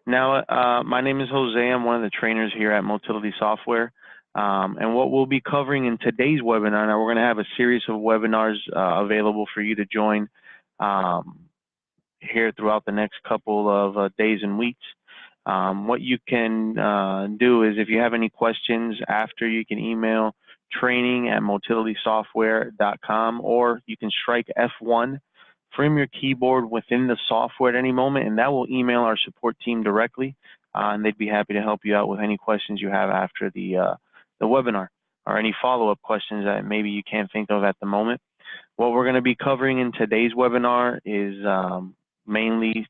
Now, my name is Jose. I'm one of the trainers here at Motility Software. And what we'll be covering in today's webinar, now we're going to have a series of webinars available for you to join here throughout the next couple of days and weeks. What you can do is, if you have any questions after, you can email training@motilitysoftware.com, or you can strike F1 from your keyboard within the software at any moment, and that will email our support team directly, and they'd be happy to help you out with any questions you have after the webinar, or any follow-up questions that maybe you can't think of at the moment. What we're going to be covering in today's webinar is mainly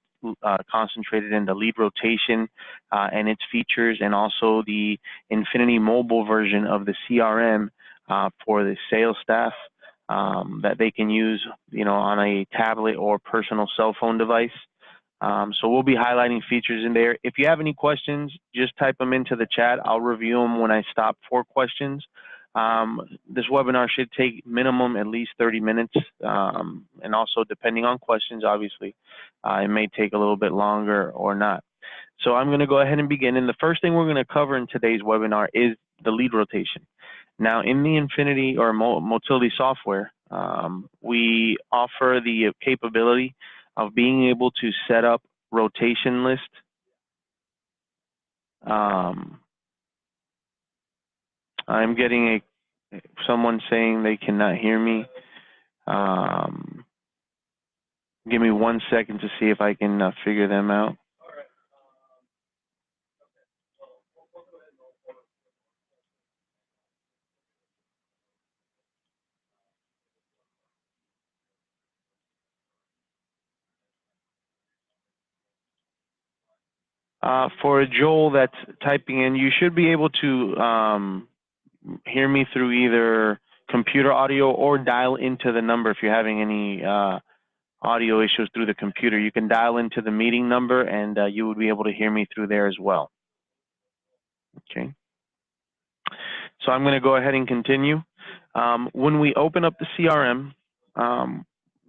concentrated in the lead rotation and its features, and also the Infinity mobile version of the CRM for the sales staff that they can use, on a tablet or personal cell phone device. So we'll be highlighting features in there. If you have any questions, just type them into the chat. I'll review them when I stop for questions. This webinar should take minimum at least 30 minutes, and also depending on questions, obviously, it may take a little bit longer or not. So I'm going to go ahead and begin. And the first thing we're going to cover in today's webinar is the lead rotation. Now, in the Infinity or Motility software, we offer the capability of being able to set up rotation list. I'm getting someone saying they cannot hear me. Give me 1 second to see if I can figure them out. For Joel that's typing in, you should be able to hear me through either computer audio or dial into the number. If you're having any audio issues through the computer, you can dial into the meeting number, and you would be able to hear me through there as well. Okay. So I'm going to go ahead and continue. When we open up the CRM,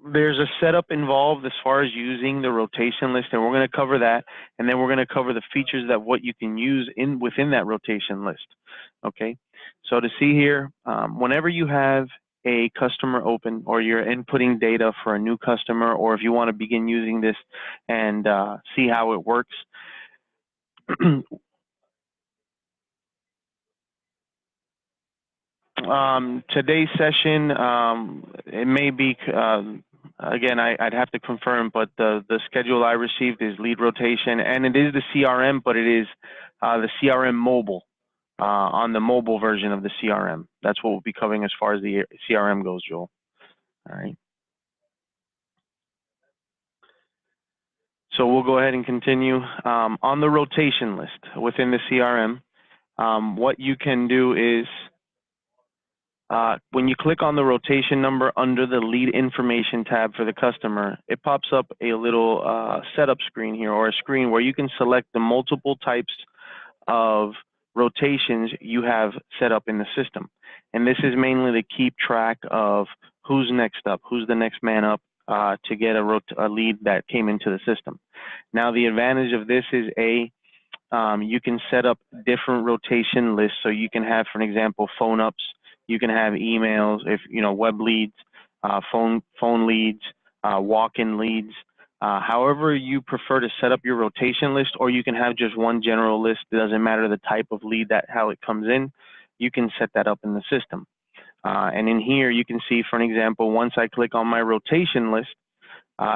there's a setup involved as far as using the rotation list, and we're going to cover that, and then we're going to cover the features that what you can use within that rotation list. Okay, so to see here, whenever you have a customer open, or you're inputting data for a new customer, or if you want to begin using this and see how it works, today's session, it may be, again, I'd have to confirm, but the schedule I received is lead rotation, and it is the CRM, but it is the CRM mobile, on the mobile version of the CRM. That's what we'll be covering as far as the CRM goes, Joel. All right. So we'll go ahead and continue. On the rotation list within the CRM, what you can do is, when you click on the rotation number under the lead information tab for the customer, it pops up a little setup screen here, or a screen where you can select the multiple types of rotations you have set up in the system. And this is mainly to keep track of who's next up, who's the next man up to get a lead that came into the system. Now, the advantage of this is you can set up different rotation lists. So you can have, for example, phone ups. You can have emails, if web leads, phone leads, walk-in leads. However you prefer to set up your rotation list, or you can have just one general list. It doesn't matter the type of lead, how it comes in. You can set that up in the system. And in here, you can see, for an example, once I click on my rotation list,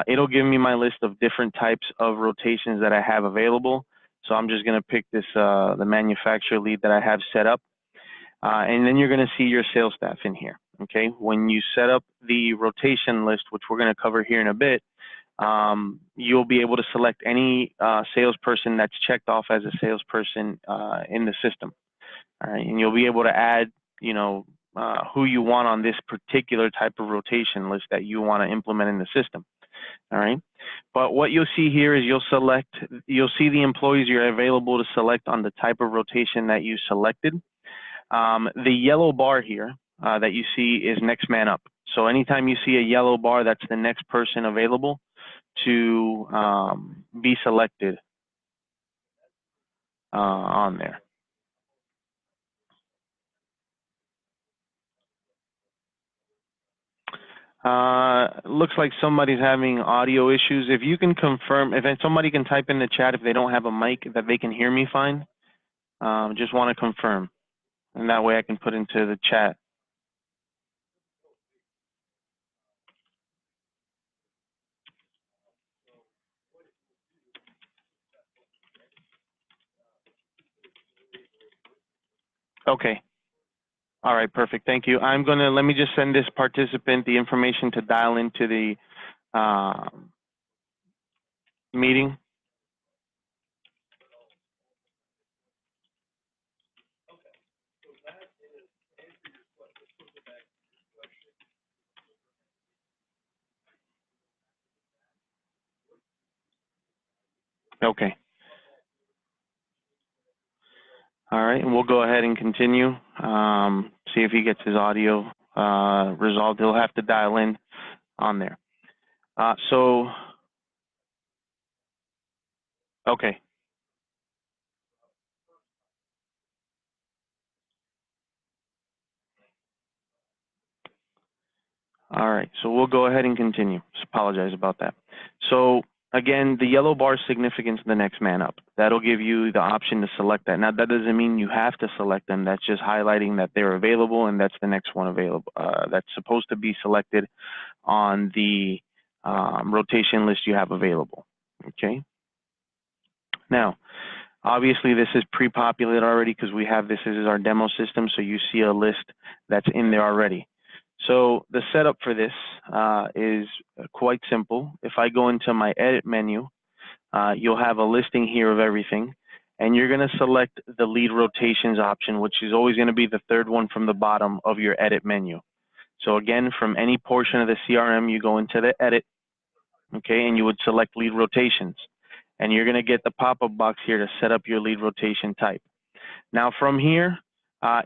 it'll give me my list of different types of rotations that I have available. So I'm just going to pick this, the manufacturer lead that I have set up. And then you're going to see your sales staff in here. Okay, when you set up the rotation list, which we're going to cover here in a bit, you'll be able to select any salesperson that's checked off as a salesperson in the system. All right, and you'll be able to add, who you want on this particular type of rotation list that you want to implement in the system. All right, but what you'll see here is you'll see the employees you're available to select on the type of rotation that you selected. The yellow bar here that you see is next man up. So anytime you see a yellow bar, that's the next person available to be selected. on there. Looks like somebody's having audio issues. If you can confirm, if somebody can type in the chat if they don't have a mic, that they can hear me fine. Just want to confirm, and that way I can put into the chat. Okay. All right, perfect. Thank you. Let me just send this participant the information to dial into the meeting. Okay. All right, and we'll go ahead and continue. See if he gets his audio resolved. He'll have to dial in on there. Okay. All right, so we'll go ahead and continue. Just apologize about that. So again, the yellow bar significance the next man up. That'll give you the option to select that. Now, that doesn't mean you have to select them. That's just highlighting that they're available, and that's the next one available. That's supposed to be selected on the rotation list you have available. Okay. Now, obviously, this is pre-populated already because we have this as our demo system, so you see a list that's in there already. So the setup for this is quite simple. If I go into my edit menu, you'll have a listing here of everything, and you're going to select the lead rotations option, which is always going to be the third one from the bottom of your edit menu. So again, from any portion of the CRM, you go into the edit, okay, and you would select lead rotations. And you're going to get the pop-up box here to set up your lead rotation type. Now from here,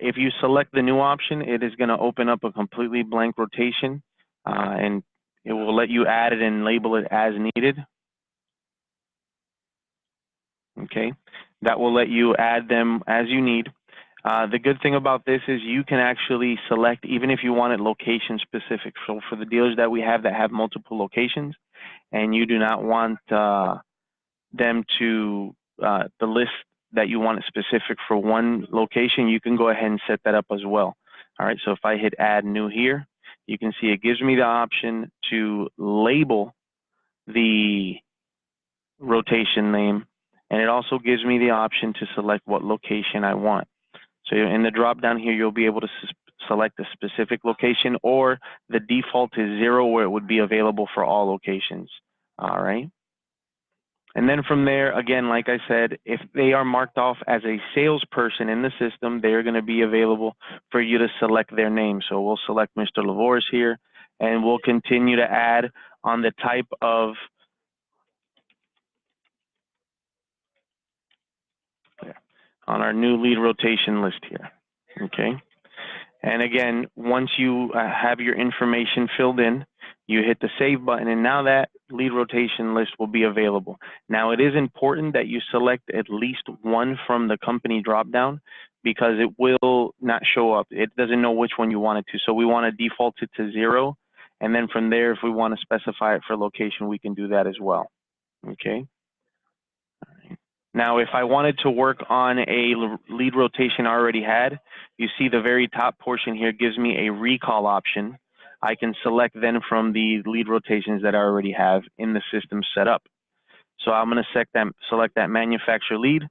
if you select the new option, it is going to open up a completely blank rotation, and it will let you add it and label it as needed. Okay, that will let you add them as you need. The good thing about this is you can actually select, even if you want it location specific. So for the dealers that we have that have multiple locations, and you do not want them to the list that you want it specific for one location, you can go ahead and set that up as well. All right, so if I hit add new here, you can see it gives me the option to label the rotation name, and it also gives me the option to select what location I want. So in the drop down here, you'll be able to select a specific location, or the default is 0, where it would be available for all locations. All right. And then from there, again, like I said, if they are marked off as a salesperson in the system, they're going to be available for you to select their name. So we'll select Mr. Lavores here, and we'll continue to add on the type of on our new lead rotation list here. Okay. And again, once you have your information filled in, you hit the save button, and now that lead rotation list will be available. Now, it is important that you select at least one from the company dropdown, because it will not show up. It doesn't know which one you want it to. So we want to default it to 0. And then from there, if we want to specify it for location, we can do that as well. Okay. Now, if I wanted to work on a lead rotation I already had, you see the very top portion here gives me a recall option. I can select then from the lead rotations that I already have in the system set up. So I'm going to select that manufacturer lead,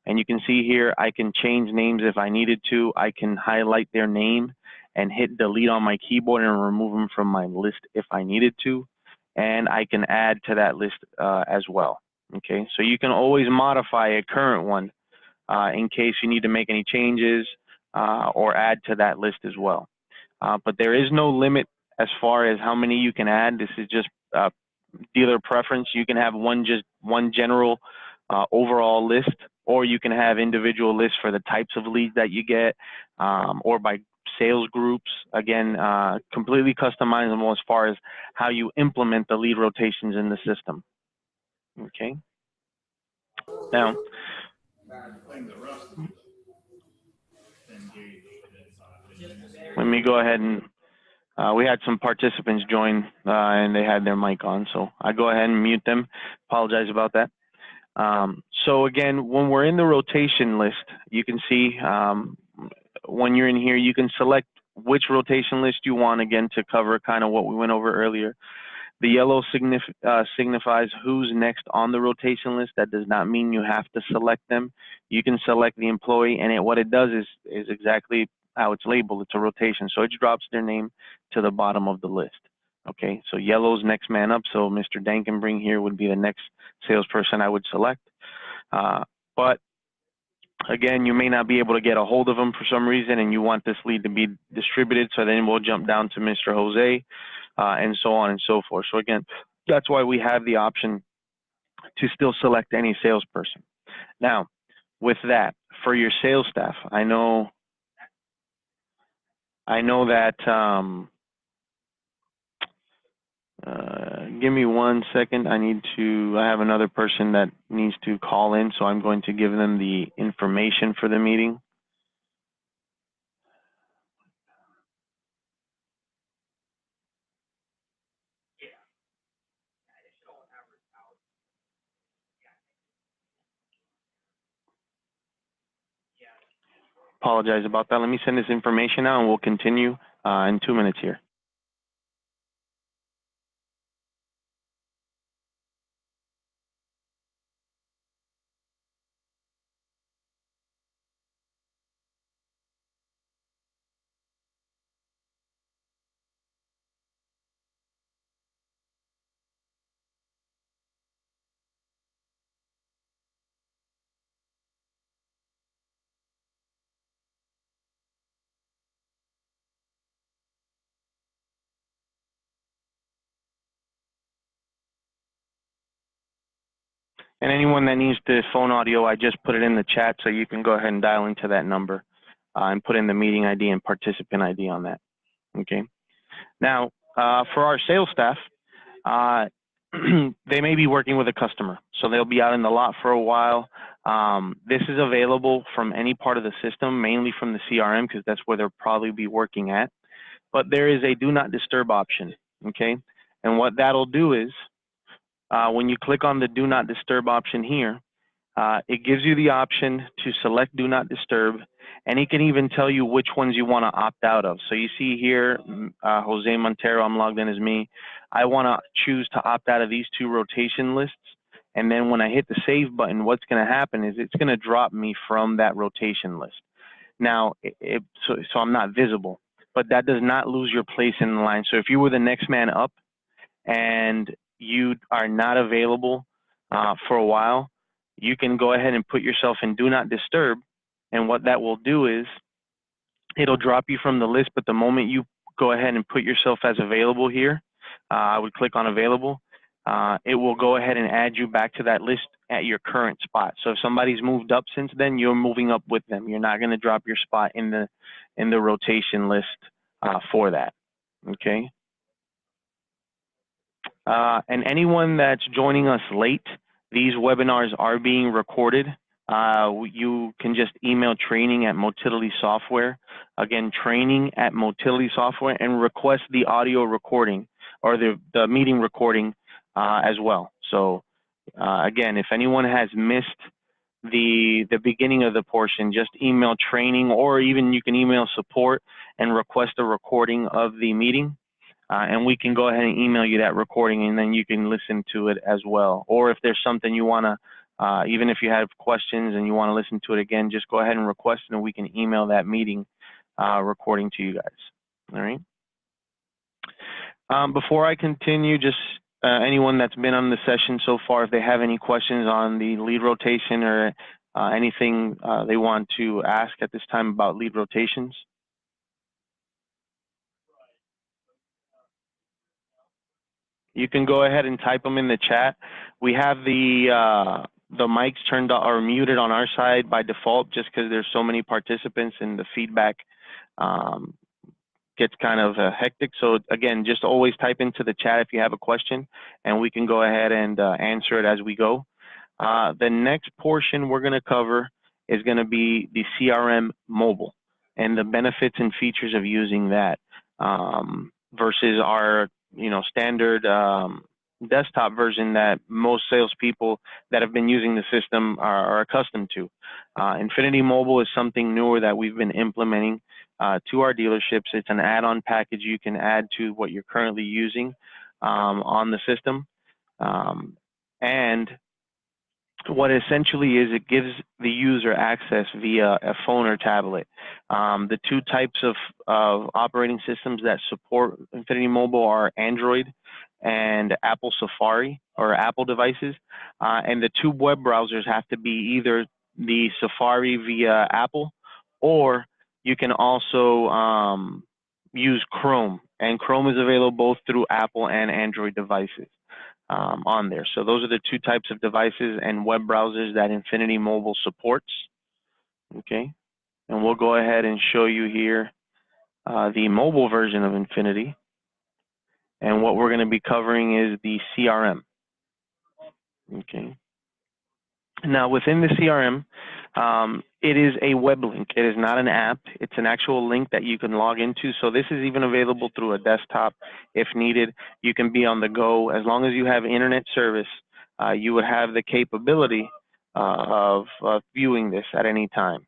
and you can see here I can change names if I needed to. I can highlight their name and hit delete on my keyboard and remove them from my list if I needed to, and I can add to that list as well. Okay, so you can always modify a current one in case you need to make any changes or add to that list as well. But there is no limit as far as how many you can add. This is just dealer preference. You can have one general overall list, or you can have individual lists for the types of leads that you get, or by sales groups. Again, completely customizable as far as how you implement the lead rotations in the system. Okay. Now, Let me go ahead and, we had some participants join and they had their mic on, so I go ahead and mute them. Apologize about that. So again, when we're in the rotation list, you can see when you're in here, you can select which rotation list you want, again, to cover kind of what we went over earlier. The yellow signifies who's next on the rotation list. That does not mean you have to select them. You can select the employee, and what it does is exactly how it's labeled. It's a rotation, so it drops their name to the bottom of the list. Okay, so yellow's next man up, so Mr. Dankenbring here would be the next salesperson I would select. But again, you may not be able to get a hold of them for some reason, and you want this lead to be distributed, so then we'll jump down to Mr. Jose, and so on and so forth. So again, that's why we have the option to still select any salesperson. Now, with that, for your sales staff, I know that, give me 1 second. I have another person that needs to call in, so I'm going to give them the information for the meeting. Apologize about that. Let me send this information out and we'll continue in 2 minutes here. And anyone that needs the phone audio, I just put it in the chat, so you can go ahead and dial into that number and put in the meeting ID and participant ID on that. Okay. Now, for our sales staff, they may be working with a customer, so they'll be out in the lot for a while. This is available from any part of the system, mainly from the CRM, because that's where they'll probably be working at. But there is a do not disturb option, okay? And what that'll do is, when you click on the do not disturb option here, it gives you the option to select do not disturb, and it can even tell you which ones you want to opt out of. So you see here, Jose Montero, I'm logged in as me. I want to choose to opt out of these 2 rotation lists. And then when I hit the save button, what's going to happen is it's going to drop me from that rotation list. Now, so I'm not visible, but that does not lose your place in the line. So if you were the next man up and you are not available for a while, you can go ahead and put yourself in do not disturb. And what that will do is it'll drop you from the list, but the moment you go ahead and put yourself as available here, I would click on available, it will go ahead and add you back to that list at your current spot. So if somebody's moved up since then, you're moving up with them. You're not going to drop your spot in the rotation list for that, okay? And anyone that's joining us late, these webinars are being recorded. You can just email training@Motility Software. Again, training@Motility Software, and request the audio recording or the meeting recording as well. So again, if anyone has missed the beginning of the portion, just email training, or even you can email support and request a recording of the meeting. And we can go ahead and email you that recording, and then you can listen to it as well. Or if there's something you want to, even if you have questions and you want to listen to it again, just go ahead and request it, and we can email that meeting recording to you guys. All right. Before I continue, just anyone that's been on the session so far, if they have any questions on the lead rotation or anything they want to ask at this time about lead rotations. You can go ahead and type them in the chat. We have the mics turned or muted on our side by default, just because there's so many participants and the feedback gets kind of hectic. So again, just always type into the chat if you have a question, and we can go ahead and answer it as we go. The next portion we're going to cover is going to be the CRM mobile and the benefits and features of using that versus our standard desktop version that most salespeople that have been using the system are accustomed to. Infinity Mobile is something newer that we've been implementing to our dealerships. It's an add-on package you can add to what you're currently using on the system. And what essentially is, it gives the user access via a phone or tablet. The two types of operating systems that support Infinity Mobile are Android and Apple Safari or Apple devices. And the two web browsers have to be either the Safari via Apple, or you can also use Chrome. And Chrome is available both through Apple and Android devices on there. So those are the two types of devices and web browsers that Infinity Mobile supports. Okay, and we'll go ahead and show you here the mobile version of Infinity. And what we're going to be covering is the CRM. Okay. Now within the CRM, it is a web link. It is not an app. It's an actual link that you can log into. So this is even available through a desktop if needed. You can be on the go. As long as you have internet service, you would have the capability of viewing this at any time.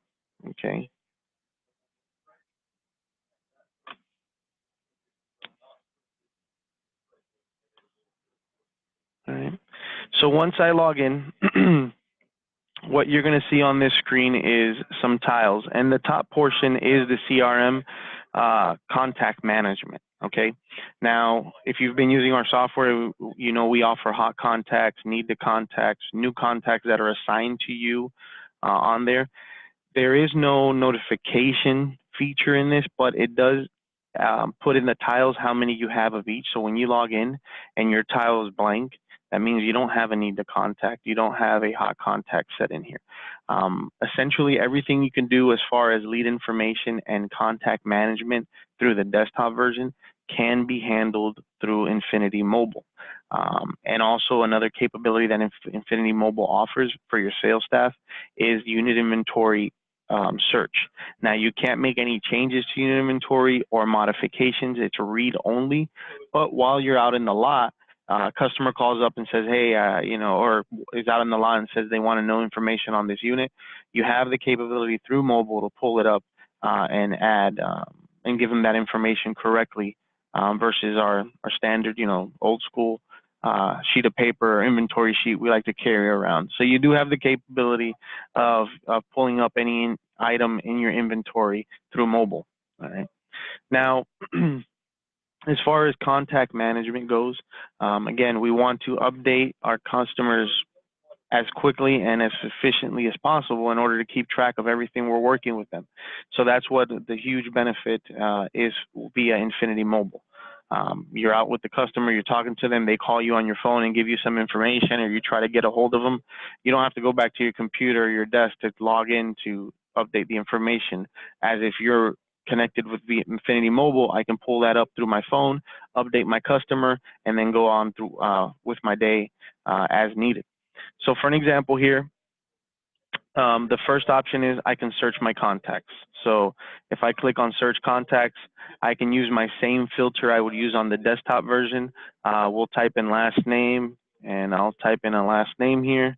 Okay. All right. So once I log in, what you're going to see on this screen is some tiles, and the top portion is the CRM contact management. Okay. Now, if you've been using our software, you know we offer hot contacts, need to contacts, new contacts that are assigned to you on there. There is no notification feature in this, but it does put in the tiles how many you have of each. So when you log in and your tile is blank, that means you don't have a need to contact. You don't have a hot contact set in here. Essentially, everything you can do as far as lead information and contact management through the desktop version can be handled through Infinity Mobile. And also another capability that Infinity Mobile offers for your sales staff is unit inventory search. Now, you can't make any changes to unit inventory or modifications. It's read only. But while you're out in the lot, customer calls up and says, hey, or is out in the lot and says they want to know information on this unit, you have the capability through mobile to pull it up and add and give them that information correctly versus our standard, old school sheet of paper or inventory sheet we like to carry around. So you do have the capability of pulling up any item in your inventory through mobile. All right. Now, as far as contact management goes, again, we want to update our customers as quickly and as efficiently as possible in order to keep track of everything we're working with them. So that's what the huge benefit is via Infinity Mobile. You're out with the customer, you're talking to them, they call you on your phone and give you some information, or you try to get a hold of them. You don't have to go back to your computer or your desk to log in to update the information. As if you're connected with Infinity Mobile, I can pull that up through my phone, update my customer, and then go on through with my day as needed. So for an example here, the first option is I can search my contacts. So if I click on search contacts, I can use my same filter I would use on the desktop version. We'll type in last name, and I'll type in a last name here,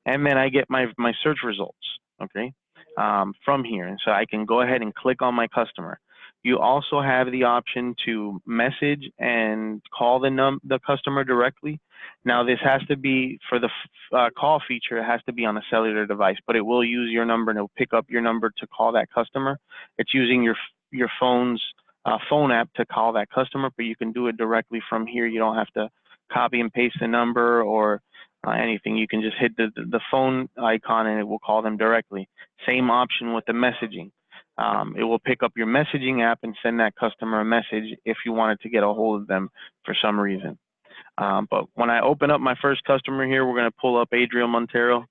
and then I get my search results, okay, from here. And so I can go ahead and click on my customer. You also have the option to message and call the customer directly. Now, this has to be, for the call feature, it has to be on a cellular device, but it will use your number and it'll pick up your number to call that customer. It's using your phone's phone app to call that customer, but you can do it directly from here. You don't have to copy and paste the number or anything. You can just hit the phone icon and it will call them directly. Same option with the messaging. It will pick up your messaging app and send that customer a message if you wanted to get a hold of them for some reason. But when I open up my first customer here, we're going to pull up Adriel Montero.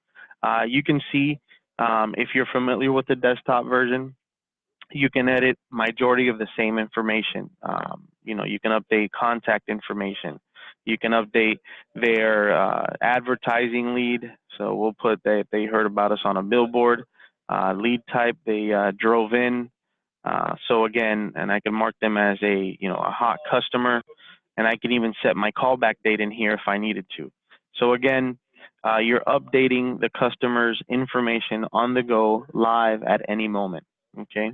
You can see, if you're familiar with the desktop version, you can edit majority of the same information. You can update contact information. You can update their advertising lead. So we'll put that they heard about us on a billboard. lead type they drove in. So again, and I can mark them as a hot customer, and I can even set my callback date in here if I needed to. So again, you're updating the customer's information on the go, live at any moment. Okay.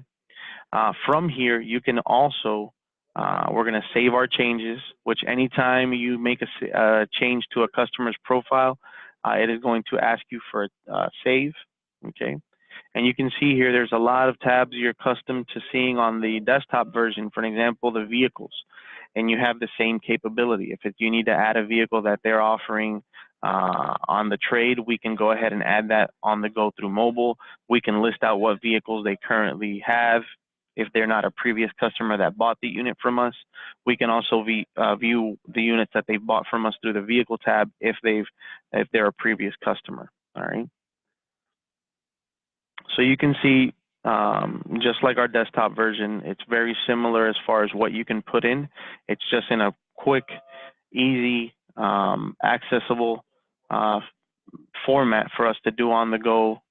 From here, you can also, we're going to save our changes, which anytime you make a change to a customer's profile, it is going to ask you for a save. Okay. And you can see here, there's a lot of tabs you're accustomed to seeing on the desktop version. For an example, the vehicles, and you have the same capability. If you need to add a vehicle that they're offering on the trade, we can go ahead and add that on the go through mobile. We can list out what vehicles they currently have. If they're not a previous customer that bought the unit from us, we can also view the units that they've bought from us through the vehicle tab if they're a previous customer. All right. So you can see, just like our desktop version, it's very similar as far as what you can put in. It's just in a quick, easy, accessible format for us to do on the go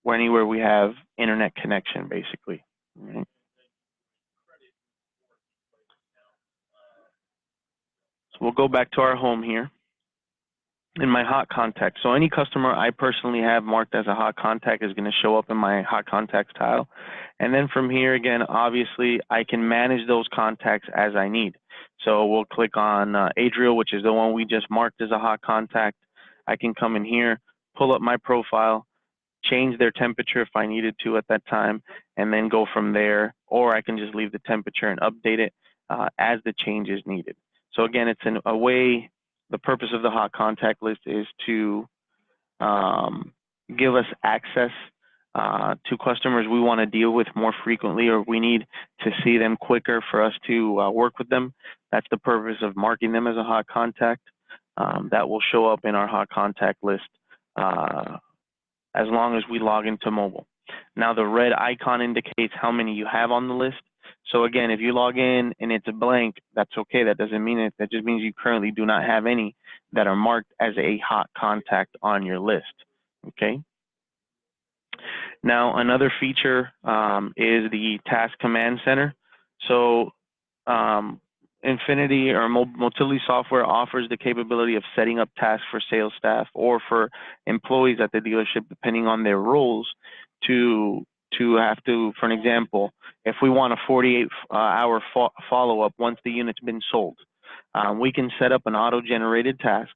anywhere we have internet connection, basically. Right? So we'll go back to our home here. In my hot contact. So any customer I personally have marked as a hot contact is going to show up in my hot contacts tile. And then from here, again, obviously, I can manage those contacts as I need. So we'll click on Adriel, which is the one we just marked as a hot contact. I can come in here, pull up my profile, change their temperature if I needed to at that time, and then go from there. Or I can just leave the temperature and update it as the change is needed. So again, it's a way. The purpose of the hot contact list is to give us access to customers we want to deal with more frequently, or we need to see them quicker for us to work with them. That's the purpose of marking them as a hot contact. That will show up in our hot contact list as long as we log into mobile. Now the red icon indicates how many you have on the list. So again, if you log in and it's a blank, that's okay. That doesn't mean it. That just means you currently do not have any that are marked as a hot contact on your list. Okay. Now another feature is the Task Command Center. So Infinity or Motility software offers the capability of setting up tasks for sales staff or for employees at the dealership, depending on their roles, to have to, for an example, if we want a 48-hour follow-up once the unit's been sold, we can set up an auto-generated task.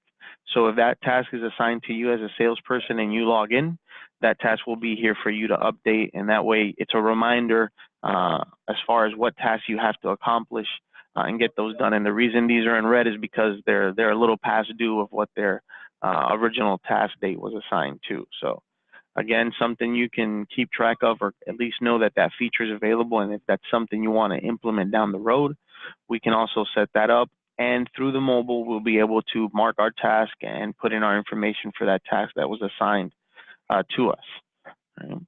So if that task is assigned to you as a salesperson and you log in, that task will be here for you to update, and that way it's a reminder as far as what tasks you have to accomplish and get those done. And the reason these are in red is because they're a little past due of what their original task date was assigned to. So again, something you can keep track of, or at least know that that feature is available. And if that's something you want to implement down the road, we can also set that up. And through the mobile, we'll be able to mark our task and put in our information for that task that was assigned to us. Right?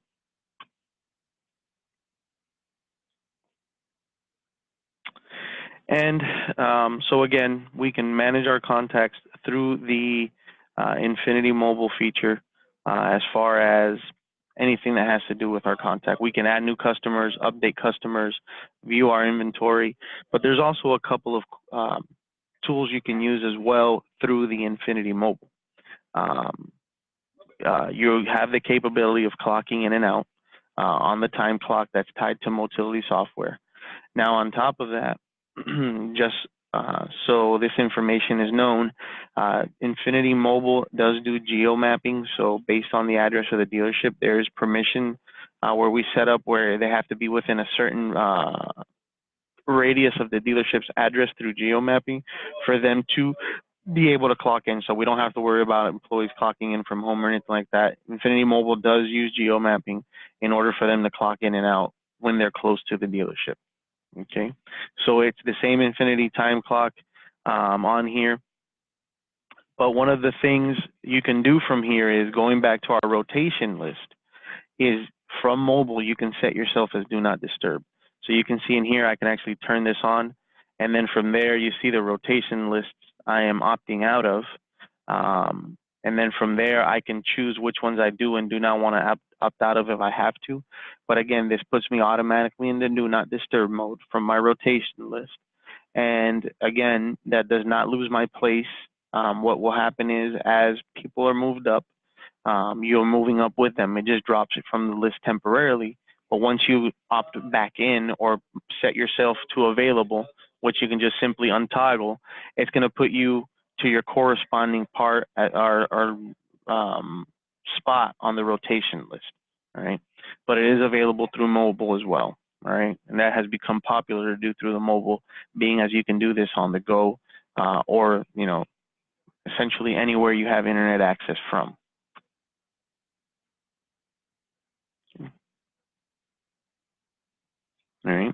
And so again, we can manage our contacts through the Infinity mobile feature as far as anything that has to do with our contact. We can add new customers, update customers, view our inventory, but there's also a couple of tools you can use as well through the Infinity mobile. You have the capability of clocking in and out on the time clock that's tied to Motility software. Now, on top of that, just so this information is known, Infinity Mobile does do geo mapping. So based on the address of the dealership, there is permission where we set up where they have to be within a certain radius of the dealership's address through geo mapping for them to be able to clock in. So we don't have to worry about employees clocking in from home or anything like that. Infinity Mobile does use geo mapping in order for them to clock in and out when they're close to the dealership. Okay, so it's the same Infinity time clock on here. But one of the things you can do from here is going back to our rotation list is from mobile, you can set yourself as do not disturb. So you can see in here, I can actually turn this on. And then from there, you see the rotation lists I am opting out of. And then from there, I can choose which ones I do and do not want to opt out of if I have to. But again, this puts me automatically in the do not disturb mode from my rotation list. And again, that does not lose my place. What will happen is as people are moved up, you're moving up with them. It just drops it from the list temporarily. But once you opt back in or set yourself to available, which you can just simply untoggle, it's going to put you to your corresponding part at our spot on the rotation list. All right. But it is available through mobile as well. All right. And that has become popular to do through the mobile, being as you can do this on the go or, essentially anywhere you have internet access from. All right.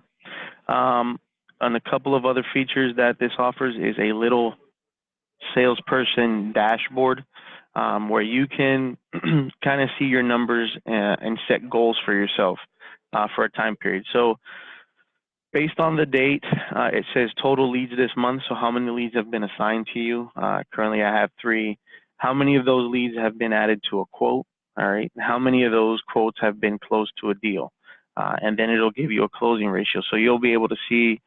And a couple of other features that this offers is a little salesperson dashboard where you can kind of see your numbers and set goals for yourself for a time period. So based on the date, it says total leads this month. So how many leads have been assigned to you? Currently, I have 3. How many of those leads have been added to a quote? All right. How many of those quotes have been closed to a deal? And then it'll give you a closing ratio. So you'll be able to see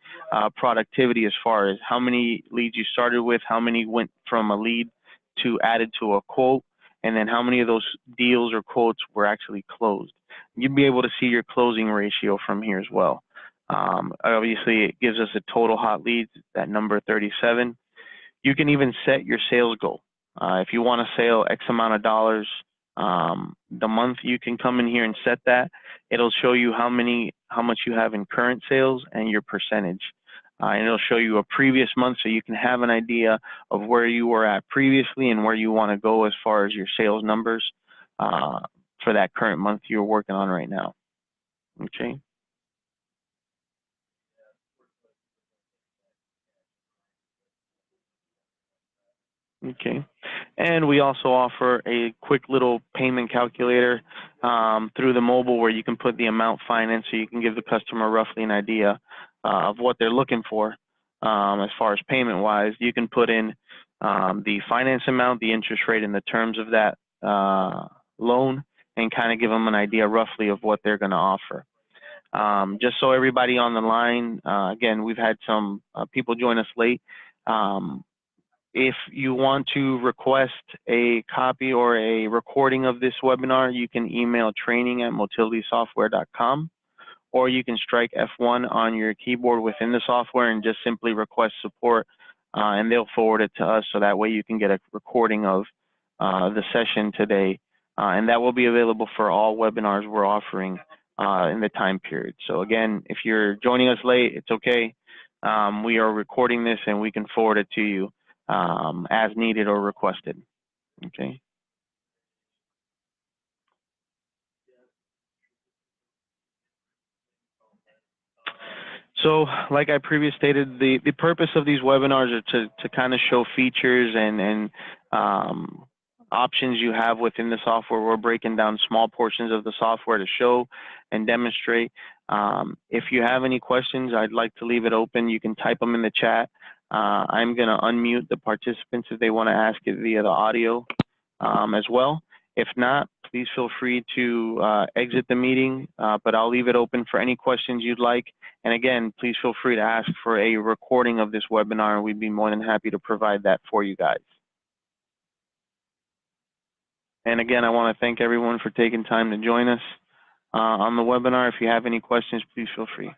productivity as far as how many leads you started with, how many went from a lead to added to a quote, and then how many of those deals or quotes were actually closed. You'll be able to see your closing ratio from here as well. Obviously, it gives us a total hot leads, that number 37. You can even set your sales goal. If you want to sell X amount of dollars the month, you can come in here and set that. It'll show you how much you have in current sales and your percentage. And it'll show you a previous month so you can have an idea of where you were at previously and where you want to go as far as your sales numbers for that current month you're working on right now. Okay. Okay. And we also offer a quick little payment calculator through the mobile where you can put the amount financed so you can give the customer roughly an idea of what they're looking for as far as payment wise. You can put in the finance amount, the interest rate, and the terms of that loan and kind of give them an idea roughly of what they're going to offer. Just so everybody on the line, again, we've had some people join us late. If you want to request a copy or a recording of this webinar, you can email training@motilitysoftware.com, or you can strike F1 on your keyboard within the software and just simply request support, and they'll forward it to us so that way you can get a recording of the session today. And that will be available for all webinars we're offering in the time period. So again, if you're joining us late, it's okay. We are recording this and we can forward it to you as needed or requested. Okay. So, like I previously stated, the purpose of these webinars are to kind of show features and options you have within the software. We're breaking down small portions of the software to show and demonstrate. If you have any questions, I'd like to leave it open. You can type them in the chat. I'm going to unmute the participants if they want to ask it via the audio as well. If not, please feel free to exit the meeting, but I'll leave it open for any questions you'd like. And again, please feel free to ask for a recording of this webinar, and we'd be more than happy to provide that for you guys. And again, I want to thank everyone for taking time to join us on the webinar. If you have any questions, please feel free.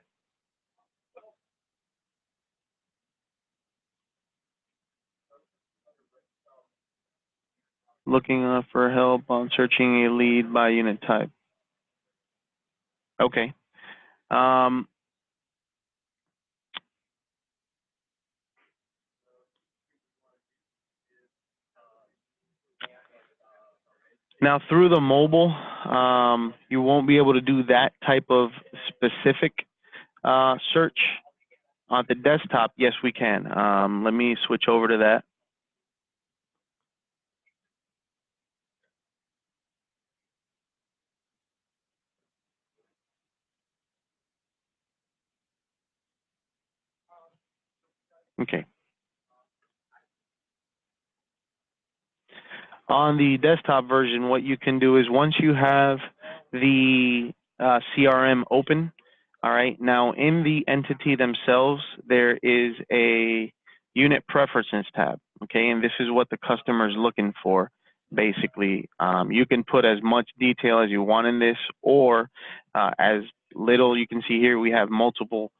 Looking for help on searching a lead by unit type. Okay. Now, through the mobile, you won't be able to do that type of specific search. On the desktop, yes, we can. Let me switch over to that. Okay. On the desktop version, what you can do is once you have the CRM open. All right. Now, in the entity themselves, there is a unit preferences tab. Okay, and this is what the customer is looking for. Basically, you can put as much detail as you want in this, or as little. You can see here we have multiple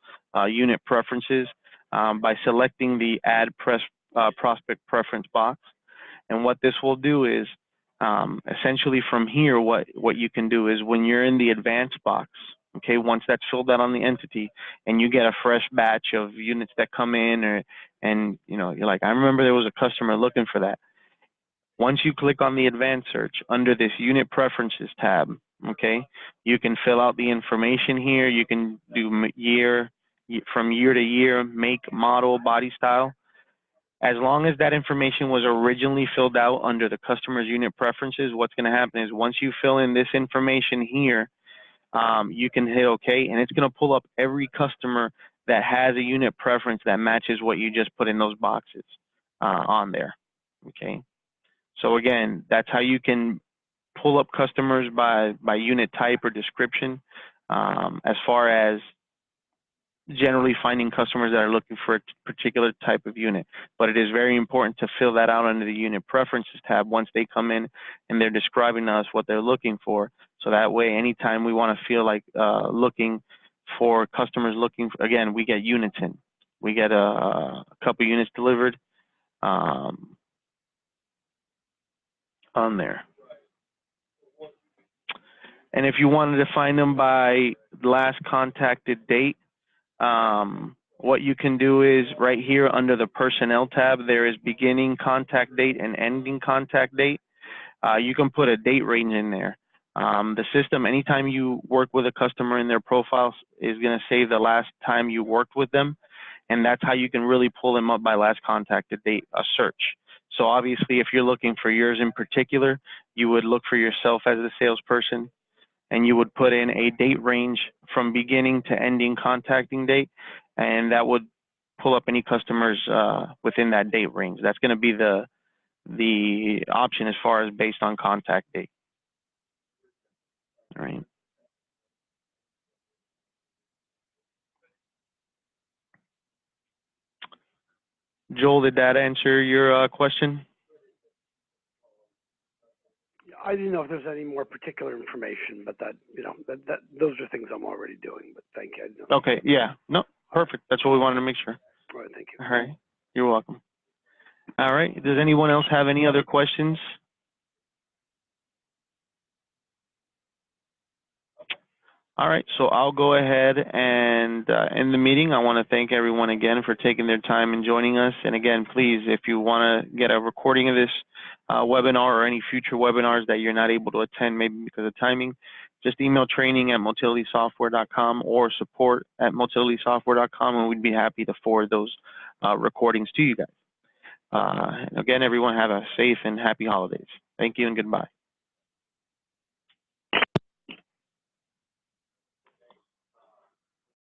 unit preferences by selecting the Add Prospect Preference box. And what this will do is, essentially from here, what you can do is when you're in the advanced box, okay, once that's filled out on the entity and you get a fresh batch of units that come in, and you know, you're like, I remember there was a customer looking for that. Once you click on the advanced search under this unit preferences tab, okay, you can fill out the information here. You can do from year to year, make, model, body style. As long as that information was originally filled out under the customer's unit preferences, what's going to happen is once you fill in this information here, you can hit OK, and it's going to pull up every customer that has a unit preference that matches what you just put in those boxes on there. Okay. So again, that's how you can pull up customers by unit type or description, as far as generally finding customers that are looking for a particular type of unit. But it is very important to fill that out under the unit preferences tab once they come in and they're describing to us what they're looking for. So that way, anytime we want to feel like looking for customers looking for, again, we get units in. We get a couple units delivered on there. And if you wanted to find them by last contacted date, what you can do is right here under the personnel tab, there is beginning contact date and ending contact date. You can put a date range in there. The system, anytime you work with a customer in their profiles, is going to say the last time you worked with them. And that's how you can really pull them up by last contacted date, a search. So obviously, if you're looking for yours in particular, you would look for yourself as a salesperson, and you would put in a date range from beginning to ending contacting date, and that would pull up any customers within that date range. That's going to be the option as far as based on contact date. All right. Joel, did that answer your question? I didn't know if there's any more particular information, but that, you know, those are things I'm already doing, but thank you. Okay, yeah, no, perfect. That's what we wanted to make sure. All right, thank you. All right, you're welcome. All right, does anyone else have any other questions? All right, so I'll go ahead and end the meeting. I want to thank everyone again for taking their time and joining us. And again, please, if you want to get a recording of this webinar or any future webinars that you're not able to attend, maybe because of timing, just email training@motilitysoftware.com or support@motilitysoftware.com, and we'd be happy to forward those recordings to you guys. Again, everyone have a safe and happy holidays. Thank you and goodbye.